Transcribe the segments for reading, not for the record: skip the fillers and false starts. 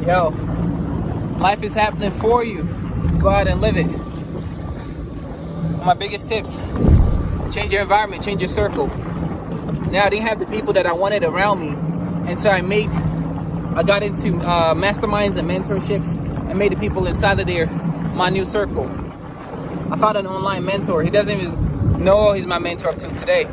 Yo, life is happening for you. Go out and live it. My biggest tips: change your environment, change your circle. Now, I didn't have the people that I wanted around me, and so I got into masterminds and mentorships and made the people inside of there my new circle. I found an online mentor. He doesn't even know he's my mentor up to today,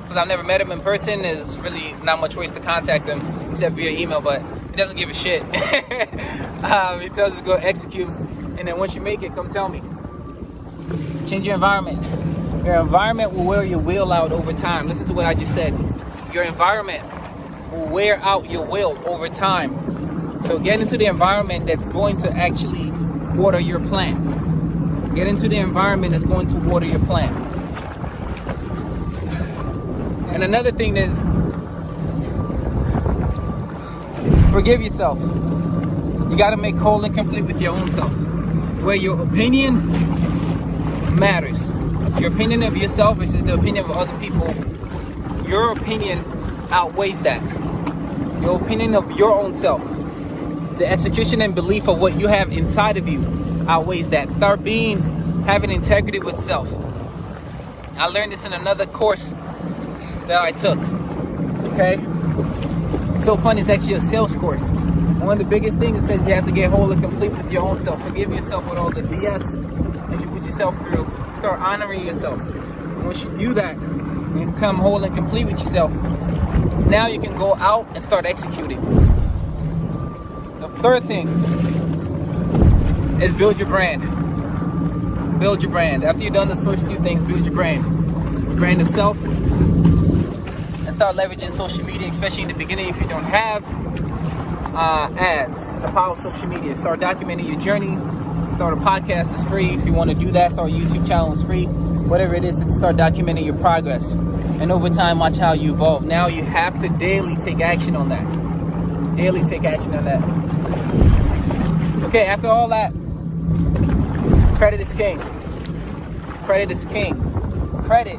because I've never met him in person. There's really not much ways to contact him except via email, but he doesn't give a shit. He tells us to go execute, and then once you make it, come tell me. Change your environment. Your environment will wear your will out over time. Listen to what I just said. Your environment will wear out your will over time. So get into the environment that's going to actually water your plant. Get into the environment that's going to water your plant. And another thing is, forgive yourself. You got to make whole and complete with your own self, where your opinion matters. Your opinion of yourself versus the opinion of other people. Your opinion outweighs that. Your opinion of your own self, the execution and belief of what you have inside of you, outweighs that. Start having integrity with self. I learned this in another course that I took. Okay? It's so funny, it's actually a sales course. One of the biggest things, it says you have to get whole and complete with your own self. Forgive yourself with all the BS that you put yourself through. Start honoring yourself. And once you do that, you become whole and complete with yourself. Now you can go out and start executing. The third thing is build your brand. Build your brand. After you've done those first two things, build your brand. Brand of self. And start leveraging social media, especially in the beginning if you don't have ads. The power of social media. Start documenting your journey. Start a podcast, it's free. If you want to do that, start a YouTube channel, it's free. Whatever it is, to start documenting your progress. And over time, watch how you evolve. Now you have to daily take action on that. Daily take action on that. Okay, after all that, credit is king. Credit is king. Credit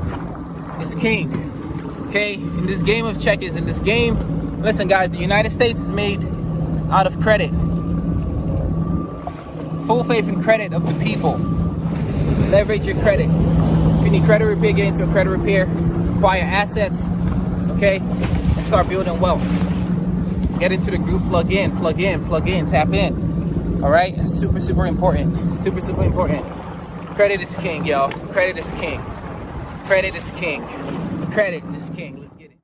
is king. Okay, in this game of checkers, in this game, listen guys, the United States is made out of credit. Full faith and credit of the people. Leverage your credit. If you need credit repair, get into a credit repair. Acquire assets, okay? And start building wealth. Get into the group, plug in, tap in. All right? Super, super important. Super, super important. Credit is king, y'all. Credit is king. Credit is king. Credit is king. Let's get it.